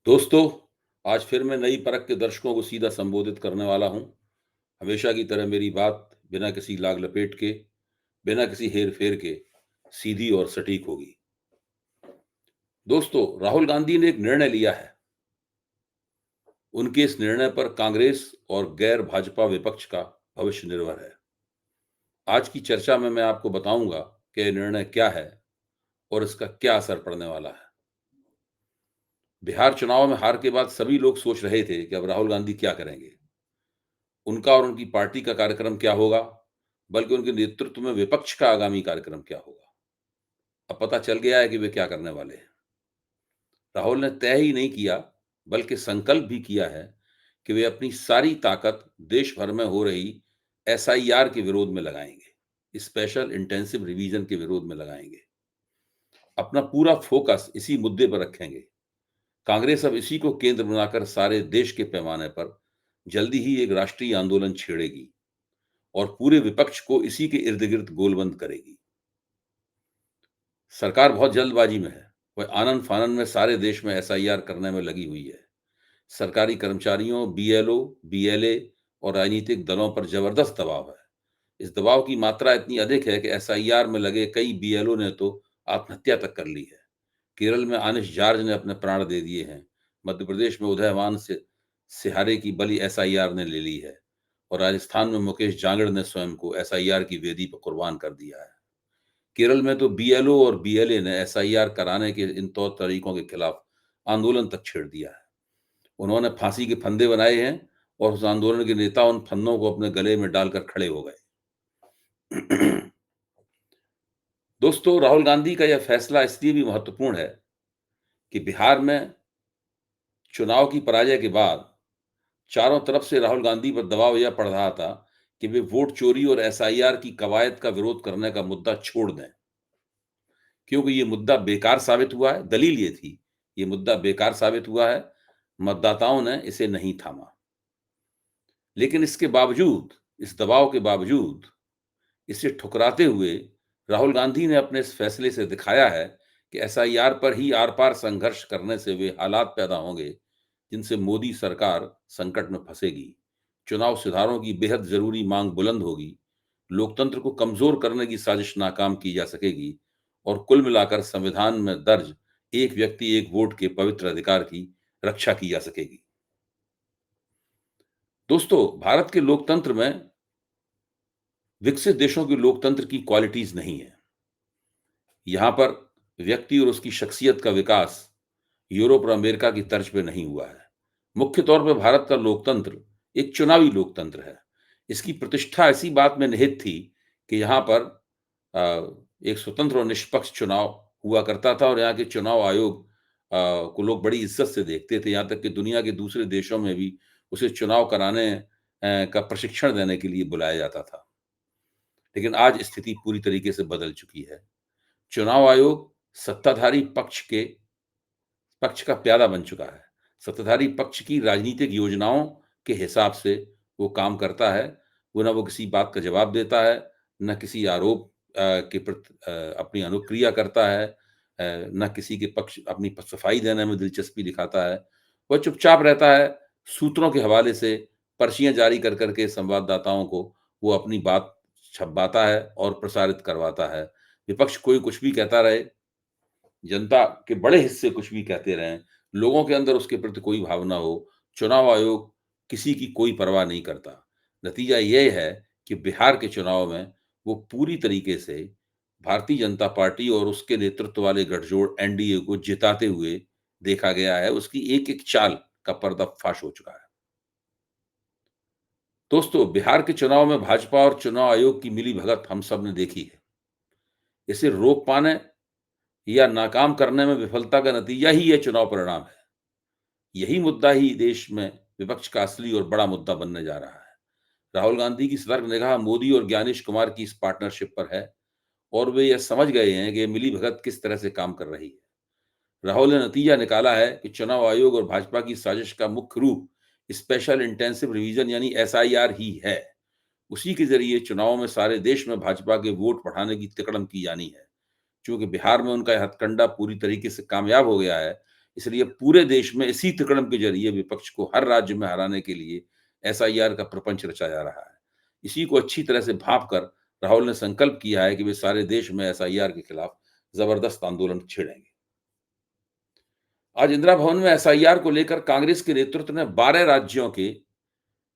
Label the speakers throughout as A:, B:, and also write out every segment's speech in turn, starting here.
A: दोस्तों, आज फिर मैं नई परख के दर्शकों को सीधा संबोधित करने वाला हूं। हमेशा की तरह मेरी बात बिना किसी लाग लपेट के, बिना किसी हेर फेर के सीधी और सटीक होगी। दोस्तों, राहुल गांधी ने एक निर्णय लिया है। उनके इस निर्णय पर कांग्रेस और गैर भाजपा विपक्ष का भविष्य निर्भर है। आज की चर्चा में मैं आपको बताऊंगा कि यह निर्णय क्या है और इसका क्या असर पड़ने वाला है। बिहार चुनाव में हार के बाद सभी लोग सोच रहे थे कि अब राहुल गांधी क्या करेंगे, उनका और उनकी पार्टी का कार्यक्रम क्या होगा, बल्कि उनके नेतृत्व में विपक्ष का आगामी कार्यक्रम क्या होगा। अब पता चल गया है कि वे क्या करने वाले हैं। राहुल ने तय ही नहीं किया, बल्कि संकल्प भी किया है कि वे अपनी सारी ताकत देश भर में हो रही एसआईआर के विरोध में लगाएंगे, स्पेशल इंटेंसिव रिवीजन के विरोध में लगाएंगे। अपना पूरा फोकस इसी मुद्दे पर रखेंगे। कांग्रेस अब इसी को केंद्र बनाकर सारे देश के पैमाने पर जल्दी ही एक राष्ट्रीय आंदोलन छेड़ेगी और पूरे विपक्ष को इसी के इर्द-गिर्द गोलबंद करेगी। सरकार बहुत जल्दबाजी में है। वह आनन-फानन में सारे देश में एसआईआर करने में लगी हुई है। सरकारी कर्मचारियों, बीएलओ, बीएलए और राजनीतिक दलों पर जबरदस्त दबाव है। इस दबाव की मात्रा इतनी अधिक है कि एसआईआर में लगे कई बीएलओ ने तो आत्महत्या तक कर ली है। केरल में आनिश जॉर्ज ने अपने प्राण दे दिए हैं। मध्य प्रदेश में उदयमान से सिहारे की बलि एसआईआर ने ले ली है और राजस्थान में मुकेश जांगड़ ने स्वयं को एसआईआर की वेदी पर कुर्बान कर दिया है। केरल में तो बीएलओ और बीएलए ने एसआईआर कराने के इन तौर तरीकों के खिलाफ आंदोलन तक छेड़ दिया है। उन्होंने फांसी के फंदे बनाए हैं और उस आंदोलन के नेता उन फंदों को अपने गले में डालकर खड़े हो गए। दोस्तों, राहुल गांधी का यह फैसला इसलिए भी महत्वपूर्ण है कि बिहार में चुनाव की पराजय के बाद चारों तरफ से राहुल गांधी पर दबाव यह पड़ रहा था कि वे वोट चोरी और एसआईआर की कवायद का विरोध करने का मुद्दा छोड़ दें, क्योंकि ये मुद्दा बेकार साबित हुआ है। दलील ये थी, ये मुद्दा बेकार साबित हुआ है, मतदाताओं ने इसे नहीं थामा। लेकिन इसके बावजूद, इस दबाव के बावजूद, इसे ठुकराते हुए राहुल गांधी ने अपने इस फैसले से दिखाया है कि एसआईआर पर ही आर-पार संघर्ष करने से वे हालात पैदा होंगे, जिनसे मोदी सरकार संकट में फंसेगी। चुनाव सुधारों की बेहद ज़रूरी माँग बुलंद होगी, लोकतंत्र को कमज़ोर करने की साजिश नाकाम की जा सकेगी और कुल मिलाकर संविधान में दर्ज एक व्यक्ति एक वोट के पवित्र अधिकार की रक्षा की जा सकेगी। दोस्तों, भारत के लोकतंत्र में विकसित देशों के लोकतंत्र की क्वालिटीज़ नहीं है। यहाँ पर व्यक्ति और उसकी शख्सियत का विकास यूरोप और अमेरिका की तर्ज पे नहीं हुआ है। मुख्य तौर पे भारत का लोकतंत्र एक चुनावी लोकतंत्र है। इसकी प्रतिष्ठा इसी बात में निहित थी कि यहाँ पर एक स्वतंत्र और निष्पक्ष चुनाव हुआ करता था और यहाँ के चुनाव आयोग को लोग बड़ी इज़्ज़त से देखते थे। यहाँ तक कि दुनिया के दूसरे देशों में भी उसे चुनाव कराने का प्रशिक्षण देने के लिए बुलाया जाता था। लेकिन आज स्थिति पूरी तरीके से बदल चुकी है। चुनाव आयोग सत्ताधारी पक्ष का प्यादा बन चुका है। सत्ताधारी पक्ष की राजनीतिक योजनाओं के हिसाब से वो काम करता है। वो ना वो किसी बात का जवाब देता है, ना किसी आरोप के प्रति अपनी अनुक्रिया करता है, ना किसी के पक्ष अपनी सफाई देने में दिलचस्पी दिखाता है। वह चुपचाप रहता है, सूत्रों के हवाले से पर्चियाँ जारी कर के संवाददाताओं को वो अपनी बात छपवाता है और प्रसारित करवाता है। विपक्ष कोई कुछ भी कहता रहे, जनता के बड़े हिस्से कुछ भी कहते रहें, लोगों के अंदर उसके प्रति कोई भावना हो, चुनाव आयोग किसी की कोई परवाह नहीं करता। नतीजा ये है कि बिहार के चुनाव में वो पूरी तरीके से भारतीय जनता पार्टी और उसके नेतृत्व वाले गठजोड़ एनडीए को जिताते हुए देखा गया है। उसकी एक-एक चाल का पर्दाफाश हो चुका है। दोस्तों, बिहार के चुनाव में भाजपा और चुनाव आयोग की मिलीभगत हम सब ने देखी है। इसे रोक पाने या नाकाम करने में विफलता का नतीजा ही यह चुनाव परिणाम है। यही मुद्दा ही देश में विपक्ष का असली और बड़ा मुद्दा बनने जा रहा है। राहुल गांधी की सतर्क निगाह मोदी और ज्ञानेश कुमार की इस पार्टनरशिप पर है और वे यह समझ गए हैं कि ये मिलीभगत किस तरह से काम कर रही है। राहुल ने नतीजा निकाला है कि चुनाव आयोग और भाजपा की साजिश का मुख्य रूप स्पेशल इंटेंसिव रिवीजन यानी एसआईआर ही है। उसी के जरिए चुनावों में सारे देश में भाजपा के वोट बढ़ाने की तिकड़म की जानी है। चूंकि बिहार में उनका हथकंडा पूरी तरीके से कामयाब हो गया है, इसलिए पूरे देश में इसी तिकड़म के जरिए विपक्ष को हर राज्य में हराने के लिए एसआईआर का प्रपंच रचा जा रहा है। इसी को अच्छी तरह से भांप कर राहुल ने संकल्प किया है कि वे सारे देश में एसआईआर के खिलाफ जबरदस्त आंदोलन छेड़ेंगे। आज इंदिरा भवन में एसआईआर को लेकर कांग्रेस के नेतृत्व ने 12 राज्यों के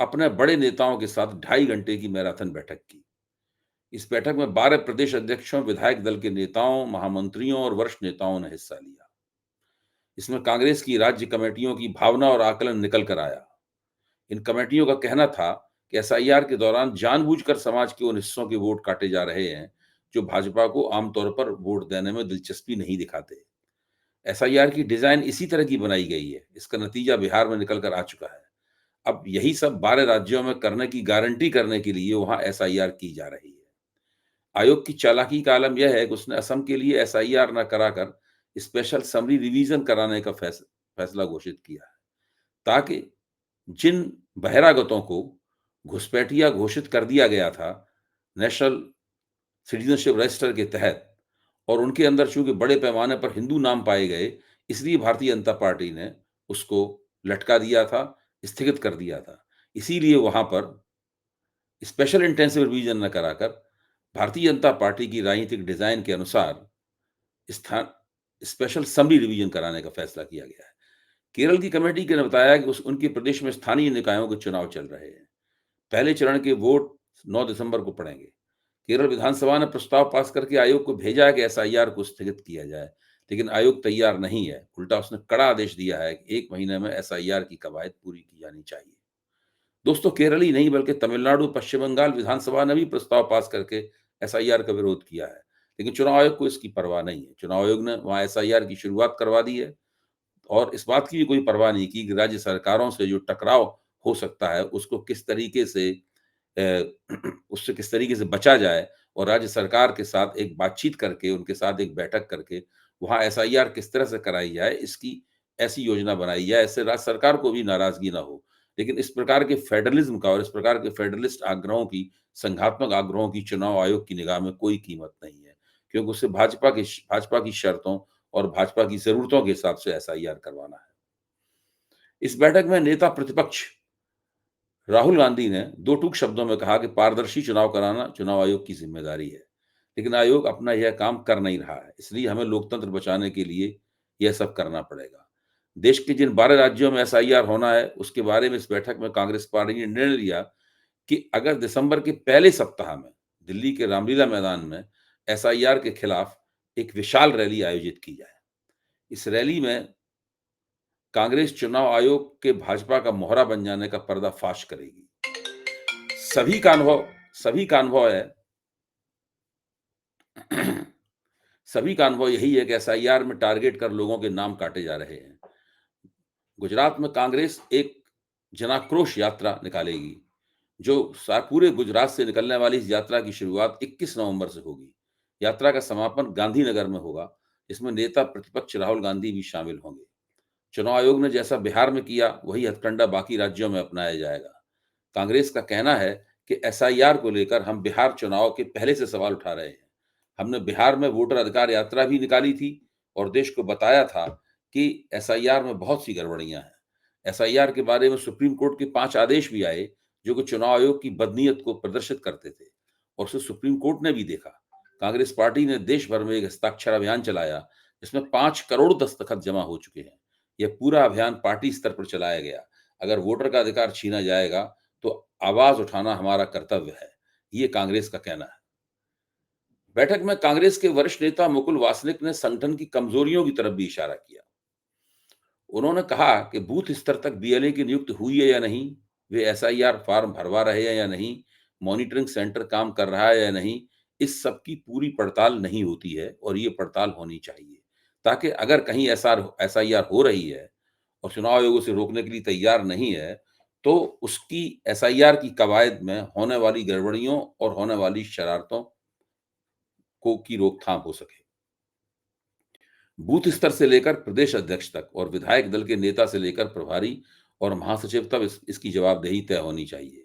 A: अपने बड़े नेताओं के साथ 2.5 घंटे की मैराथन बैठक की। इस बैठक में 12 प्रदेश अध्यक्षों, विधायक दल के नेताओं, महामंत्रियों और वरिष्ठ नेताओं ने हिस्सा लिया। इसमें कांग्रेस की राज्य कमेटियों की भावना और आकलन निकल कर आया। इन कमेटियों का कहना था कि एसआईआर के दौरान जानबूझकर समाज के उन हिस्सों के वोट काटे जा रहे हैं जो भाजपा को आमतौर पर वोट देने में दिलचस्पी नहीं दिखाते। एसआईआर की डिजाइन इसी तरह की बनाई गई है। इसका नतीजा बिहार में निकल कर आ चुका है। अब यही सब 12 राज्यों में करने की गारंटी करने के लिए वहां एसआईआर की जा रही है। आयोग की चालाकी का आलम यह है कि उसने असम के लिए एसआईआर न कराकर स्पेशल समरी रिवीजन कराने का फैसला घोषित किया है, ताकि जिन बहिरागतों को घुसपैठिया घोषित कर दिया गया था नेशनल सिटीजनशिप रजिस्टर के तहत, और उनके अंदर चूंकि बड़े पैमाने पर हिंदू नाम पाए गए, इसलिए भारतीय जनता पार्टी ने उसको लटका दिया था, स्थगित कर दिया था। इसीलिए वहां पर स्पेशल इंटेंसिव रिवीजन न कराकर भारतीय जनता पार्टी की राजनीतिक डिजाइन के अनुसार स्थान स्पेशल समरी रिवीजन कराने का फैसला किया गया है। केरल की कमेटी ने बताया कि उनके प्रदेश में स्थानीय निकायों के चुनाव चल रहे हैं। पहले चरण के वोट 9 दिसंबर को पड़ेंगे। केरल विधानसभा ने प्रस्ताव पास करके आयोग को भेजा है कि एसआईआर को स्थगित किया जाए, लेकिन आयोग तैयार नहीं है। उल्टा उसने कड़ा आदेश दिया है कि 1 महीने में एसआईआर की कवायद पूरी की जानी चाहिए। दोस्तों, केरल ही नहीं बल्कि तमिलनाडु, पश्चिम बंगाल विधानसभा ने भी प्रस्ताव पास करके एसआईआर का विरोध किया है, लेकिन चुनाव आयोग को इसकी परवाह नहीं है। चुनाव आयोग ने वहां एसआईआर की शुरुआत करवा दी है और इस बात की भी कोई परवाह नहीं की कि राज्य सरकारों से जो टकराव हो सकता है उसको किस तरीके से उससे किस तरीके से बचा जाए, और राज्य सरकार के साथ एक बातचीत करके, उनके साथ एक बैठक करके वहां एसआईआर किस तरह से कराई जाए, इसकी ऐसी योजना बनाई जाए ऐसे राज्य सरकार को भी नाराजगी ना हो। लेकिन इस प्रकार के फेडरलिज्म का और इस प्रकार के फेडरलिस्ट आग्रहों की, संघात्मक आग्रहों की चुनाव आयोग की निगाह में कोई कीमत नहीं है, क्योंकि उसे भाजपा की शर्तों और भाजपा की जरूरतों के हिसाब से एसआईआर करवाना है। इस बैठक में नेता प्रतिपक्ष राहुल गांधी ने दो टूक शब्दों में कहा कि पारदर्शी चुनाव कराना चुनाव आयोग की जिम्मेदारी है, लेकिन आयोग अपना यह काम कर नहीं रहा है, इसलिए हमें लोकतंत्र बचाने के लिए यह सब करना पड़ेगा। देश के जिन 12 राज्यों में एसआईआर होना है उसके बारे में इस बैठक में कांग्रेस पार्टी ने निर्णय लिया कि अगर दिसंबर के पहले सप्ताह में दिल्ली के रामलीला मैदान में एसआईआर के खिलाफ एक विशाल रैली आयोजित की जाए। इस रैली में कांग्रेस चुनाव आयोग के भाजपा का मोहरा बन जाने का पर्दाफाश करेगी। सभी का अनुभव सभी का अनुभव है सभी का अनुभव यही है कि एसआईआर में टारगेट कर लोगों के नाम काटे जा रहे हैं। गुजरात में कांग्रेस एक जनाक्रोश यात्रा निकालेगी, जो पूरे गुजरात से निकलने वाली इस यात्रा की शुरुआत 21 नवंबर से होगी। यात्रा का समापन गांधीनगर में होगा। इसमें नेता प्रतिपक्ष राहुल गांधी भी शामिल होंगे। चुनाव आयोग ने जैसा बिहार में किया वही हथकंडा बाकी राज्यों में अपनाया जाएगा। कांग्रेस का कहना है कि एसआईआर को लेकर हम बिहार चुनाव के पहले से सवाल उठा रहे हैं। हमने बिहार में वोटर अधिकार यात्रा भी निकाली थी और देश को बताया था कि एसआईआर में बहुत सी गड़बड़ियां हैं। एसआईआर के बारे में सुप्रीम कोर्ट के 5 आदेश भी आए जो कि चुनाव आयोग की बदनीयत को प्रदर्शित करते थे, और उसे सुप्रीम कोर्ट ने भी देखा। कांग्रेस पार्टी ने देश भर में एक हस्ताक्षर अभियान चलाया जिसमें 5 करोड़ दस्तखत जमा हो चुके हैं। यह पूरा अभियान पार्टी स्तर पर चलाया गया। अगर वोटर का अधिकार छीना जाएगा तो आवाज उठाना हमारा कर्तव्य है, ये कांग्रेस का कहना है। बैठक में कांग्रेस के वरिष्ठ नेता मुकुल वासनिक ने संगठन की कमजोरियों की तरफ भी इशारा किया। उन्होंने कहा कि बूथ स्तर तक बीएलए की नियुक्ति हुई है या नहीं, वे एसआईआर फॉर्म भरवा रहे हैं या नहीं, मॉनिटरिंग सेंटर काम कर रहा है या नहीं, इस सब की पूरी पड़ताल नहीं होती है और ये पड़ताल होनी चाहिए, ताकि अगर कहीं एसआईआर हो रही है और चुनाव आयोग उसे रोकने के लिए तैयार नहीं है, तो उसकी एसआईआर की कवायद में होने वाली गड़बड़ियों और होने वाली शरारतों को की रोकथाम हो सके। बूथ स्तर से लेकर प्रदेश अध्यक्ष तक और विधायक दल के नेता से लेकर प्रभारी और महासचिव तक इसकी जवाबदेही तय होनी चाहिए।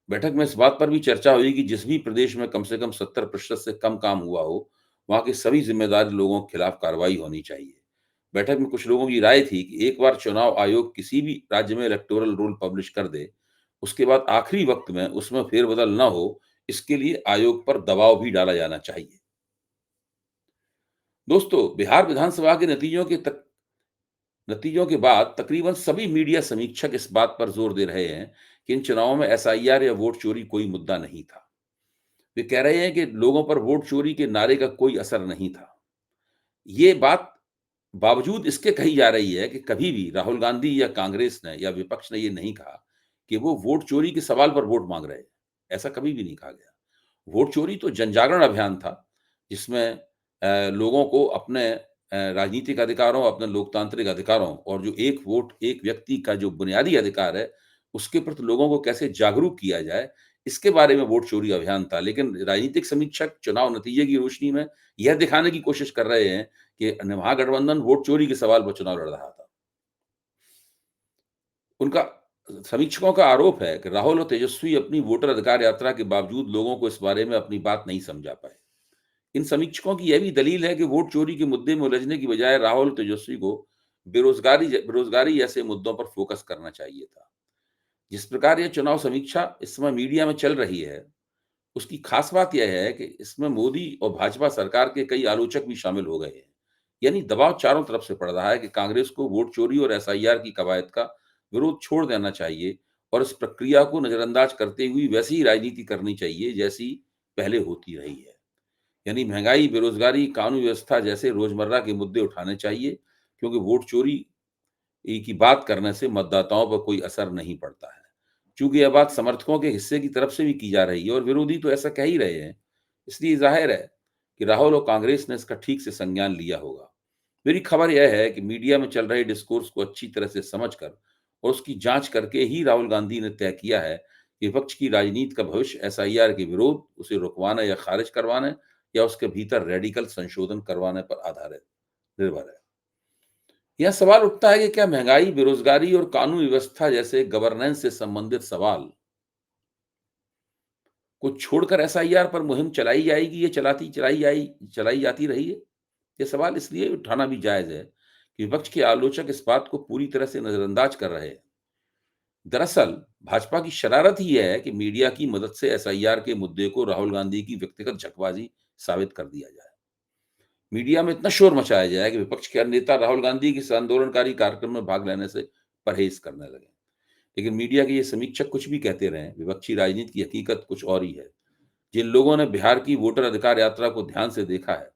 A: बैठक में इस बात पर भी चर्चा हुई कि जिस भी प्रदेश में कम से कम 70% से कम काम हुआ हो, वहां के सभी जिम्मेदार लोगों के खिलाफ कार्रवाई होनी चाहिए। बैठक में कुछ लोगों की राय थी कि एक बार चुनाव आयोग किसी भी राज्य में इलेक्टोरल रोल पब्लिश कर दे, उसके बाद आखिरी वक्त में उसमें फेरबदल ना हो, इसके लिए आयोग पर दबाव भी डाला जाना चाहिए। दोस्तों, बिहार विधानसभा के नतीजों के बाद तकरीबन सभी मीडिया समीक्षक इस बात पर जोर दे रहे हैं कि इन चुनावों में एसआईआर या वोट चोरी कोई मुद्दा नहीं था। वे कह रहे हैं कि लोगों पर वोट चोरी के नारे का कोई असर नहीं था। ये बात बावजूद इसके कही जा रही है कि कभी भी राहुल गांधी या कांग्रेस ने या विपक्ष ने ये नहीं कहा कि वो वोट चोरी के सवाल पर वोट मांग रहे हैं। ऐसा कभी भी नहीं कहा गया। वोट चोरी तो जनजागरण अभियान था, जिसमें लोगों को अपने राजनीतिक अधिकारों, अपने लोकतांत्रिक अधिकारों और जो एक वोट एक व्यक्ति का जो बुनियादी अधिकार है, उसके प्रति लोगों को कैसे जागरूक किया जाए, इसके बारे में वोट चोरी अभियान था। लेकिन राजनीतिक समीक्षक चुनाव नतीजे की रोशनी में यह दिखाने की कोशिश कर रहे हैं कि महागठबंधन वोट चोरी के सवाल पर चुनाव लड़ रहा था। उनका समीक्षकों का आरोप है कि राहुल और तेजस्वी अपनी वोटर अधिकार यात्रा के बावजूद लोगों को इस बारे में अपनी बात नहीं समझा पाए। इन समीक्षकों की यह भी दलील है कि वोट चोरी के मुद्दे में उलझने की बजाय राहुल और तेजस्वी को बेरोजगारी जैसे मुद्दों पर फोकस करना चाहिए था। जिस प्रकार यह चुनाव समीक्षा इस समय मीडिया में चल रही है, उसकी खास बात यह है कि इसमें मोदी और भाजपा सरकार के कई आलोचक भी शामिल हो गए हैं। यानी दबाव चारों तरफ से पड़ रहा है कि कांग्रेस को वोट चोरी और एसआईआर की कवायद का विरोध छोड़ देना चाहिए और इस प्रक्रिया को नजरअंदाज करते हुए वैसी ही राजनीति करनी चाहिए जैसी पहले होती रही है। यानी महंगाई, बेरोजगारी, कानून व्यवस्था जैसे रोजमर्रा के मुद्दे उठाने चाहिए, क्योंकि वोट चोरी की बात करने से मतदाताओं पर कोई असर नहीं पड़ता है। चूंकि यह बात समर्थकों के हिस्से की तरफ से भी की जा रही है और विरोधी तो ऐसा कह ही रहे हैं, इसलिए जाहिर है कि राहुल और कांग्रेस ने इसका ठीक से संज्ञान लिया होगा। मेरी खबर यह है कि मीडिया में चल रहे डिस्कोर्स को अच्छी तरह से समझकर और उसकी जांच करके ही राहुल गांधी ने तय किया है कि विपक्ष की राजनीति का भविष्य एसआईआर के विरोध, उसे रुकवाने या खारिज करवाने या उसके भीतर रेडिकल संशोधन करवाने पर आधारित निर्भर है। यह सवाल उठता है कि क्या महंगाई, बेरोजगारी और कानून व्यवस्था जैसे गवर्नेंस से संबंधित सवाल को छोड़कर एसआईआर पर मुहिम चलाई जाएगी, ये चलाई जाती रही है? ये सवाल इसलिए उठाना भी जायज है कि विपक्ष के आलोचक इस बात को पूरी तरह से नजरअंदाज कर रहे हैं। दरअसल भाजपा की शरारत ही यह है कि मीडिया की मदद से एसआईआर के मुद्दे को राहुल गांधी की व्यक्तिगत झकबाजी साबित कर दिया जाए। मीडिया में इतना शोर मचाया जाए कि विपक्ष के अन्य नेता राहुल गांधी के इस आंदोलनकारी कार्यक्रम में भाग लेने से परहेज करने लगे। लेकिन मीडिया के ये समीक्षक कुछ भी कहते रहे, विपक्षी राजनीति की हकीकत कुछ और ही है। जिन लोगों ने बिहार की वोटर अधिकार यात्रा को ध्यान से देखा है,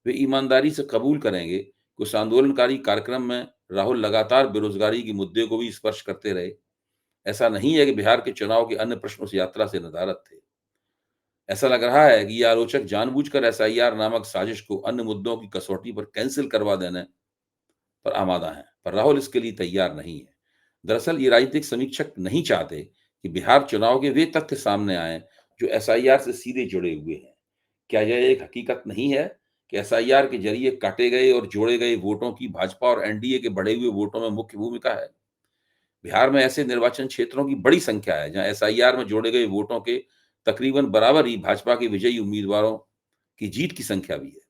A: वे ईमानदारी से कबूल करेंगे कि उस आंदोलनकारी कार्यक्रम में राहुल लगातार बेरोजगारी के मुद्दे को भी स्पर्श करते रहे। ऐसा नहीं है कि बिहार के चुनाव के अन्य प्रश्नों से यात्रा से नदारद थे। ऐसा लग रहा है कि ये आलोचक जानबूझकर एसआईआर नामक साजिश को अन्य मुद्दों की कसौटी पर कैंसिल करवा देने पर आमादा हैं, पर राहुल इसके लिए तैयार नहीं है। दरअसल ये राजनीतिक समीक्षक नहीं चाहते कि बिहार चुनाव के वे तथ्य सामने आए जो एसआईआर से सीधे जुड़े हुए हैं। क्या यह एक हकीकत नहीं है कि एसआईआर के जरिए काटे गए और जोड़े गए वोटों की भाजपा और एनडीए के बढ़े हुए वोटों में मुख्य भूमिका है? बिहार में ऐसे निर्वाचन क्षेत्रों की बड़ी संख्या है जहां एसआईआर में जोड़े गए वोटों के तकरीबन बराबर ही भाजपा के विजयी उम्मीदवारों की जीत की संख्या भी है।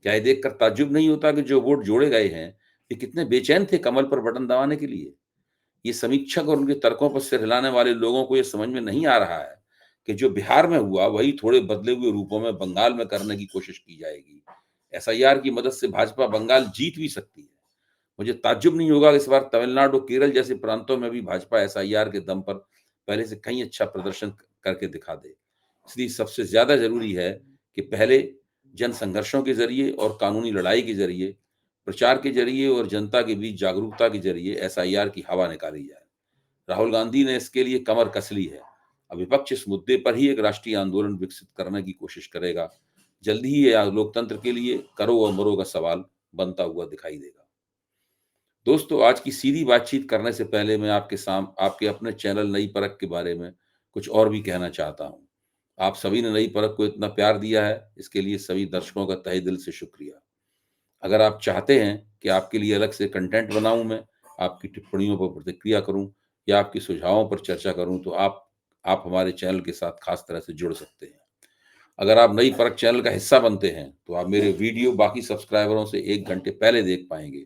A: क्या ये देखकर ताज्जुब नहीं होता कि जो वोट जोड़े गए हैं, ये कितने बेचैन थे कमल पर बटन दबाने के लिए? ये समीक्षक और उनके तर्कों पर सिर हिलाने वाले लोगों को ये समझ में नहीं आ रहा है कि जो बिहार में हुआ वही थोड़े बदले हुए रूपों में बंगाल में करने की कोशिश की जाएगी। एसआईआर की मदद से भाजपा बंगाल जीत भी सकती है। मुझे ताज्जुब नहीं होगा कि इस बार तमिलनाडु और केरल जैसे प्रांतों में भी भाजपा एसआईआर के दम पर पहले से कहीं अच्छा प्रदर्शन करके दिखा दे। इसलिए सबसे ज्यादा जरूरी है कि पहले जन संघर्षों के जरिए और कानूनी लड़ाई के जरिए, प्रचार के जरिए और जनता के बीच जागरूकता के जरिए एसआईआर की हवा निकाली जाए। राहुल गांधी ने इसके लिए कमर कस ली है। अब विपक्ष इस मुद्दे पर ही एक राष्ट्रीय आंदोलन विकसित करने की कोशिश करेगा। जल्दी ही यह लोकतंत्र के लिए करो और मरो का सवाल बनता हुआ दिखाई देगा। दोस्तों, आज की सीधी बातचीत करने से पहले मैं आपके अपने चैनल नई परख के बारे में कुछ और भी कहना चाहता हूँ। आप सभी ने नई परख को इतना प्यार दिया है, इसके लिए सभी दर्शकों का तहे दिल से शुक्रिया। अगर आप चाहते हैं कि आपके लिए अलग से कंटेंट बनाऊं मैं, आपकी टिप्पणियों पर प्रतिक्रिया करूं या आपके सुझावों पर चर्चा करूं, तो आप हमारे चैनल के साथ खास तरह से जुड़ सकते हैं। अगर आप नई परख चैनल का हिस्सा बनते हैं, तो आप मेरे वीडियो बाकी सब्सक्राइबरों से 1 घंटे पहले देख पाएंगे।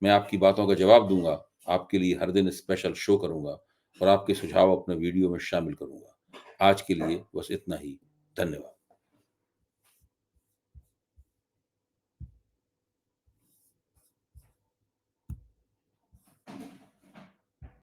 A: मैं आपकी बातों का जवाब दूँगा, आपके लिए हर दिन स्पेशल शो करूँगा और आपके सुझाव अपने वीडियो में शामिल करूँगा। आज के लिए बस इतना ही। धन्यवाद।